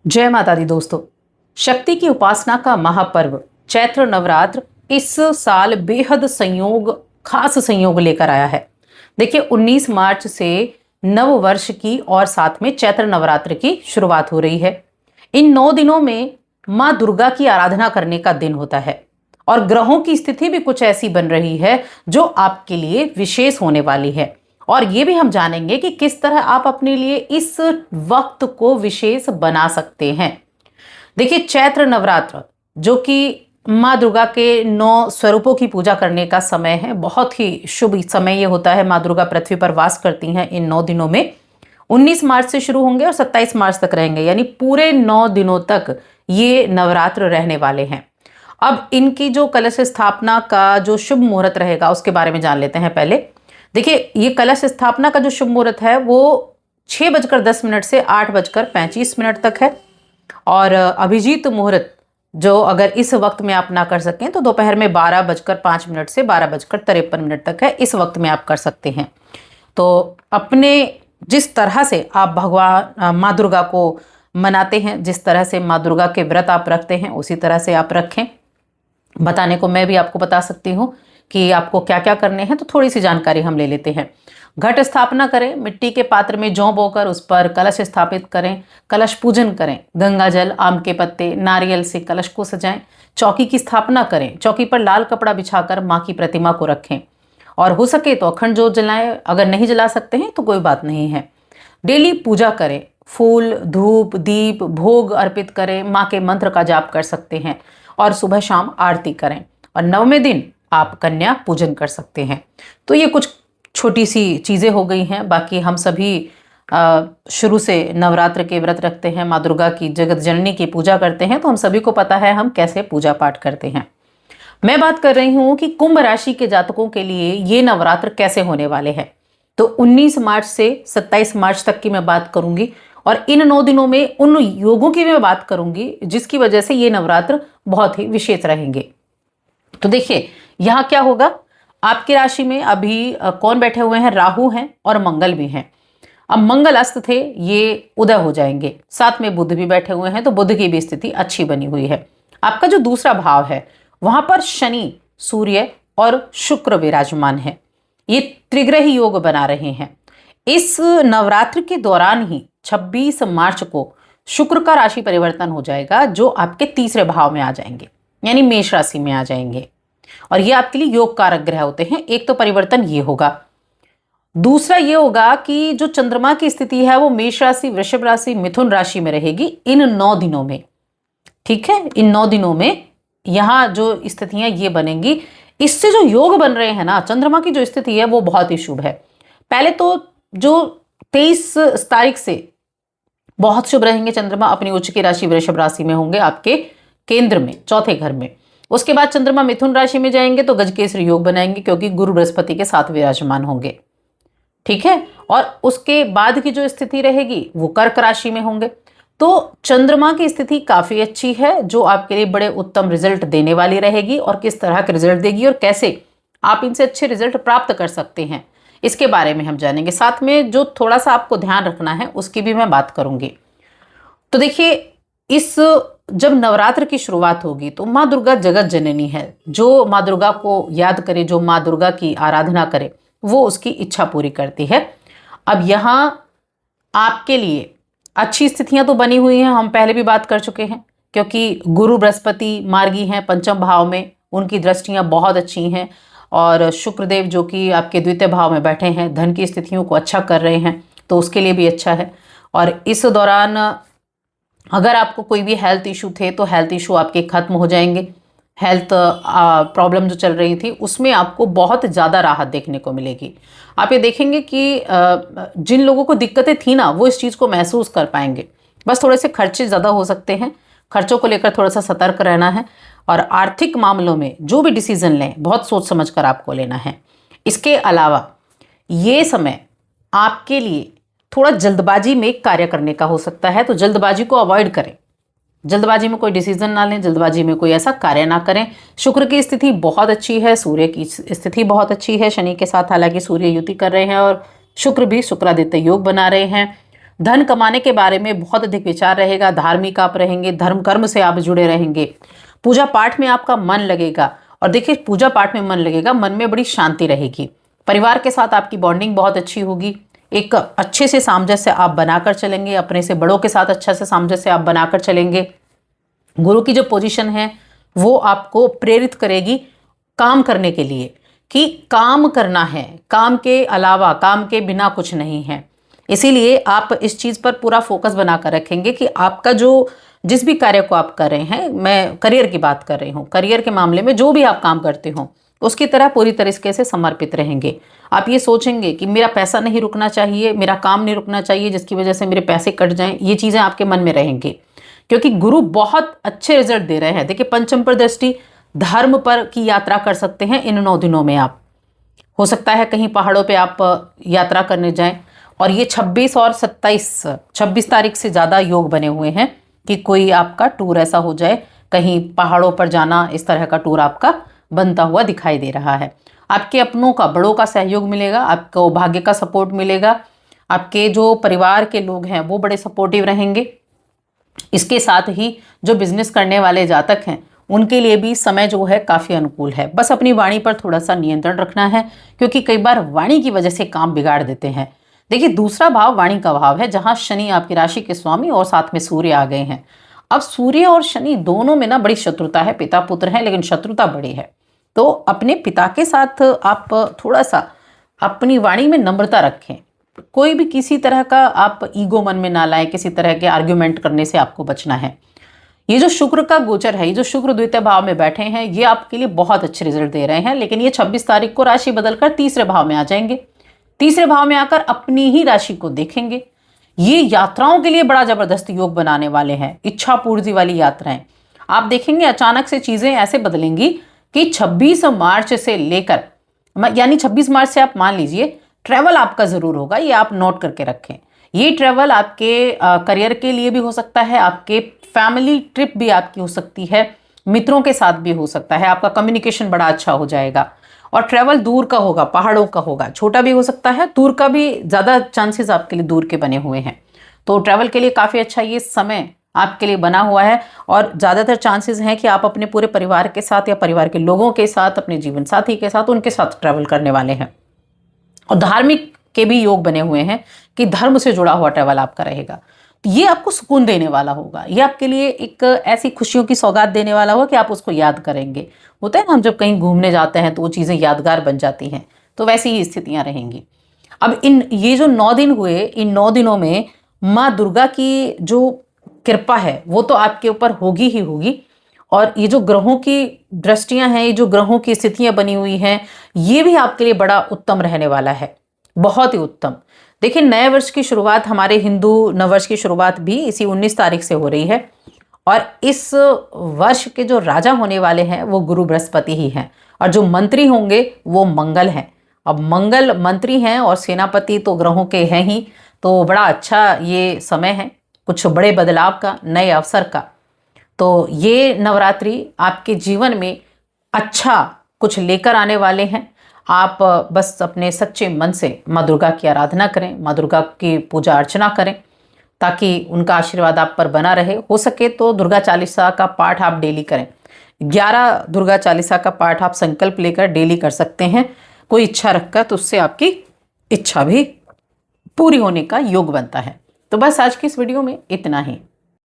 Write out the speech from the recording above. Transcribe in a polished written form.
जय माता दी दोस्तों। शक्ति की उपासना का महापर्व चैत्र नवरात्र इस साल बेहद खास संयोग लेकर आया है। देखिए 19 मार्च से नव वर्ष की और साथ में चैत्र नवरात्र की शुरुआत हो रही है। इन 9 दिनों में माँ दुर्गा की आराधना करने का दिन होता है और ग्रहों की स्थिति भी कुछ ऐसी बन रही है जो आपके लिए विशेष होने वाली है। और ये भी हम जानेंगे कि किस तरह आप अपने लिए इस वक्त को विशेष बना सकते हैं। देखिए चैत्र नवरात्र जो कि माँ दुर्गा के 9 स्वरूपों की पूजा करने का समय है, बहुत ही शुभ समय ये होता है। माँ दुर्गा पृथ्वी पर वास करती हैं इन 9 दिनों में। 19 मार्च से शुरू होंगे और 27 मार्च तक रहेंगे, यानी पूरे 9 दिनों तक ये नवरात्र रहने वाले हैं। अब इनकी जो कलश स्थापना का जो शुभ मुहूर्त रहेगा उसके बारे में जान लेते हैं। पहले देखिए ये कलश स्थापना का जो शुभ मुहूर्त है वो 6:10 से 8:35 तक है। और अभिजीत मुहूर्त जो अगर इस वक्त में आप ना कर सकें तो दोपहर में 12:05 से 12:53 तक है। इस वक्त में आप कर सकते हैं। तो अपने जिस तरह से आप भगवान माँ दुर्गा को मनाते हैं, जिस तरह से माँ दुर्गा के व्रत आप रखते हैं, उसी तरह से आप रखें। बताने को मैं भी आपको बता सकती हूँ कि आपको क्या क्या करने हैं, तो थोड़ी सी जानकारी हम ले लेते हैं। घट स्थापना करें, मिट्टी के पात्र में जौ बोकर उस पर कलश स्थापित करें, कलश पूजन करें, गंगा जल, आम के पत्ते, नारियल से कलश को सजाएं। चौकी की स्थापना करें, चौकी पर लाल कपड़ा बिछाकर माँ की प्रतिमा को रखें और हो सके तो अखंड जोत जलाएं। अगर नहीं जला सकते हैं तो कोई बात नहीं है। डेली पूजा करें, फूल, धूप, दीप, भोग अर्पित करें, माँ के मंत्र का जाप कर सकते हैं और सुबह शाम आरती करें। और 9वें दिन आप कन्या पूजन कर सकते हैं। तो ये कुछ छोटी सी चीज़ें हो गई हैं। बाकी हम सभी शुरू से नवरात्र के व्रत रखते हैं, माँ दुर्गा की जगत जननी की पूजा करते हैं, तो हम सभी को पता है हम कैसे पूजा पाठ करते हैं। मैं बात कर रही हूँ कि कुंभ राशि के जातकों के लिए ये नवरात्र कैसे होने वाले हैं। तो 19 मार्च से 27 मार्च तक की मैं बात करूंगी और इन 9 दिनों में उन योगों की मैं बात करूंगी जिसकी वजह से ये नवरात्र बहुत ही विशेष रहेंगे। तो देखिए यहाँ क्या होगा, आपकी राशि में अभी कौन बैठे हुए हैं? राहु हैं और मंगल भी हैं। अब मंगल अस्त थे, ये उदय हो जाएंगे। साथ में बुध भी बैठे हुए हैं, तो बुध की भी स्थिति अच्छी बनी हुई है। आपका जो दूसरा भाव है वहां पर शनि, सूर्य और शुक्र विराजमान है। ये त्रिग्रही योग बना रहे हैं। इस नवरात्र के दौरान ही 26 मार्च को शुक्र का राशि परिवर्तन हो जाएगा, जो आपके तीसरे भाव में आ जाएंगे, यानी मेष राशि में आ जाएंगे। और ये आपके लिए योग कारक ग्रह होते हैं। एक तो परिवर्तन ये होगा, दूसरा ये होगा कि जो चंद्रमा की स्थिति है वो मेष राशि, वृषभ राशि, मिथुन राशि में रहेगी इन 9 दिनों में। ठीक है, इन 9 दिनों में यहाँ जो स्थितियां ये बनेंगी, इससे जो योग बन रहे हैं ना, चंद्रमा की जो स्थिति है वो बहुत ही शुभ है। पहले तो जो 23 तारीख से बहुत शुभ रहेंगे, चंद्रमा अपनी उच्च की राशि वृषभ राशि में होंगे, आपके केंद्र में, चौथे घर में। उसके बाद चंद्रमा मिथुन राशि में जाएंगे तो गजकेसरी योग बनाएंगे, क्योंकि गुरु बृहस्पति के साथ विराजमान होंगे। ठीक है, और उसके बाद की जो स्थिति रहेगी वो कर्क राशि में होंगे। तो चंद्रमा की स्थिति काफी अच्छी है, जो आपके लिए बड़े उत्तम रिजल्ट देने वाली रहेगी। और किस तरह के रिजल्ट देगी और कैसे आप इनसे अच्छे रिजल्ट प्राप्त कर सकते हैं, इसके बारे में हम जानेंगे। साथ में जो थोड़ा सा आपको ध्यान रखना है उसकी भी मैं बात करूंगी। तो देखिए जब नवरात्र की शुरुआत होगी तो माँ दुर्गा जगत जननी है। जो माँ दुर्गा को याद करे, जो माँ दुर्गा की आराधना करे, वो उसकी इच्छा पूरी करती है। अब यहाँ आपके लिए अच्छी स्थितियां तो बनी हुई हैं, हम पहले भी बात कर चुके हैं, क्योंकि गुरु बृहस्पति मार्गी हैं पंचम भाव में, उनकी दृष्टियां बहुत अच्छी हैं। और शुक्रदेव जो कि आपके द्वितीय भाव में बैठे हैं, धन की स्थितियों को अच्छा कर रहे हैं, तो उसके लिए भी अच्छा है। और इस दौरान अगर आपको कोई भी हेल्थ इशू थे तो हेल्थ इशू आपके खत्म हो जाएंगे। हेल्थ प्रॉब्लम जो चल रही थी उसमें आपको बहुत ज़्यादा राहत देखने को मिलेगी। आप ये देखेंगे कि जिन लोगों को दिक्कतें थी ना, वो इस चीज़ को महसूस कर पाएंगे। बस थोड़े से खर्चे ज़्यादा हो सकते हैं, खर्चों को लेकर थोड़ा सा सतर्क रहना है। और आर्थिक मामलों में जो भी डिसीजन लें, बहुत सोच समझ कर आपको लेना है। इसके अलावा ये समय आपके लिए थोड़ा जल्दबाजी में कार्य करने का हो सकता है, तो जल्दबाजी को अवॉइड करें। जल्दबाजी में कोई डिसीजन ना लें, जल्दबाजी में कोई ऐसा कार्य ना करें। शुक्र की स्थिति बहुत अच्छी है, सूर्य की स्थिति बहुत अच्छी है। शनि के साथ हालांकि सूर्य युति कर रहे हैं और शुक्र भी शुक्रादित्य योग बना रहे हैं। धन कमाने के बारे में बहुत अधिक विचार रहेगा, धार्मिक आप रहेंगे, धर्म कर्म से आप जुड़े रहेंगे, पूजा पाठ में आपका मन लगेगा। और देखिए पूजा पाठ में मन लगेगा, मन में बड़ी शांति रहेगी, परिवार के साथ आपकी बॉन्डिंग बहुत अच्छी होगी, एक अच्छे से सामंजस्य आप बनाकर चलेंगे, अपने से बड़ों के साथ अच्छा से सामंजस्य आप बनाकर चलेंगे। गुरु की जो पोजीशन है वो आपको प्रेरित करेगी काम करने के लिए, कि काम करना है, काम के अलावा, काम के बिना कुछ नहीं है। इसीलिए आप इस चीज़ पर पूरा फोकस बनाकर रखेंगे कि आपका जो जिस भी कार्य को आप कर रहे हैं, मैं करियर की बात कर रही हूँ, करियर के मामले में जो भी आप काम करते हो उसकी तरह पूरी तरीके से समर्पित रहेंगे। आप ये सोचेंगे कि मेरा पैसा नहीं रुकना चाहिए, मेरा काम नहीं रुकना चाहिए जिसकी वजह से मेरे पैसे कट जाएं, ये चीज़ें आपके मन में रहेंगी, क्योंकि गुरु बहुत अच्छे रिजल्ट दे रहे हैं। देखिए पंचम पर दृष्टि, धर्म पर की यात्रा कर सकते हैं इन 9 दिनों में। आप हो सकता है कहीं पहाड़ों पे आप यात्रा करने जाएं, और ये 26 और 26 तारीख से ज़्यादा योग बने हुए हैं कि कोई आपका टूर ऐसा हो जाए, कहीं पहाड़ों पर जाना, इस तरह का टूर आपका बनता हुआ दिखाई दे रहा है। आपके अपनों का, बड़ों का सहयोग मिलेगा, आपको भाग्य का सपोर्ट मिलेगा, आपके जो परिवार के लोग हैं वो बड़े सपोर्टिव रहेंगे। इसके साथ ही जो बिजनेस करने वाले जातक हैं उनके लिए भी समय जो है काफ़ी अनुकूल है। बस अपनी वाणी पर थोड़ा सा नियंत्रण रखना है, क्योंकि कई बार वाणी की वजह से काम बिगाड़ देते हैं। देखिए दूसरा भाव वाणी का भाव है, जहां शनि आपकी राशि के स्वामी और साथ में सूर्य आ गए हैं। अब सूर्य और शनि दोनों में ना बड़ी शत्रुता है, पिता पुत्र है लेकिन शत्रुता बड़ी है। तो अपने पिता के साथ आप थोड़ा सा अपनी वाणी में नम्रता रखें, कोई भी किसी तरह का आप ईगो मन में ना लाएं, किसी तरह के आर्ग्यूमेंट करने से आपको बचना है। ये जो शुक्र का गोचर है, ये जो शुक्र द्वितीय भाव में बैठे हैं, ये आपके लिए बहुत अच्छे रिजल्ट दे रहे हैं, लेकिन ये 26 तारीख को राशि बदलकर तीसरे भाव में आ जाएंगे। तीसरे भाव में आकर अपनी ही राशि को देखेंगे। ये यात्राओं के लिए बड़ा जबरदस्त योग बनाने वाले हैं, इच्छा पूर्ति वाली यात्राएं। आप देखेंगे अचानक से चीजें ऐसे बदलेंगी कि 26 मार्च से लेकर, यानी 26 मार्च से आप मान लीजिए ट्रैवल आपका जरूर होगा, ये आप नोट करके रखें। ये ट्रैवल आपके करियर के लिए भी हो सकता है, आपके फैमिली ट्रिप भी आपकी हो सकती है, मित्रों के साथ भी हो सकता है, आपका कम्युनिकेशन बड़ा अच्छा हो जाएगा। और ट्रैवल दूर का होगा, पहाड़ों का होगा, छोटा भी हो सकता है, दूर का भी ज़्यादा चांसेस आपके लिए दूर के बने हुए हैं। तो ट्रैवल के लिए काफ़ी अच्छा ये समय आपके लिए बना हुआ है, और ज़्यादातर चांसेस हैं कि आप अपने पूरे परिवार के साथ या परिवार के लोगों के साथ, अपने जीवन साथी के साथ, उनके साथ ट्रैवल करने वाले हैं। और धार्मिक के भी योग बने हुए हैं कि धर्म से जुड़ा हुआ ट्रैवल आपका रहेगा। ये आपको सुकून देने वाला होगा, ये आपके लिए एक ऐसी खुशियों की सौगात देने वाला होगा कि आप उसको याद करेंगे। होता है ना, हम जब कहीं घूमने जाते हैं तो वो चीज़ें यादगार बन जाती हैं, तो वैसी ही स्थितियां रहेंगी। अब ये जो 9 दिन हुए, इन 9 दिनों में माँ दुर्गा की जो कृपा है वो तो आपके ऊपर होगी ही होगी, और ये जो ग्रहों की दृष्टियां हैं, ये जो ग्रहों की स्थितियां बनी हुई हैं, ये भी आपके लिए बड़ा उत्तम रहने वाला है, बहुत ही उत्तम। देखिए नए वर्ष की शुरुआत, हमारे हिंदू नववर्ष की शुरुआत भी इसी 19 तारीख से हो रही है, और इस वर्ष के जो राजा होने वाले हैं वो गुरु बृहस्पति ही हैं, और जो मंत्री होंगे वो मंगल हैं। अब मंगल मंत्री हैं और सेनापति तो ग्रहों के हैं ही, तो बड़ा अच्छा ये समय है कुछ बड़े बदलाव का, नए अवसर का। तो ये नवरात्रि आपके जीवन में अच्छा कुछ लेकर आने वाले हैं। आप बस अपने सच्चे मन से माँ दुर्गा की आराधना करें, माँ दुर्गा की पूजा अर्चना करें, ताकि उनका आशीर्वाद आप पर बना रहे। हो सके तो दुर्गा चालीसा का पाठ आप डेली करें, 11 दुर्गा चालीसा का पाठ आप संकल्प लेकर डेली कर सकते हैं। कोई इच्छा रखकर तो उससे आपकी इच्छा भी पूरी होने का योग बनता है। तो बस आज की इस वीडियो में इतना ही।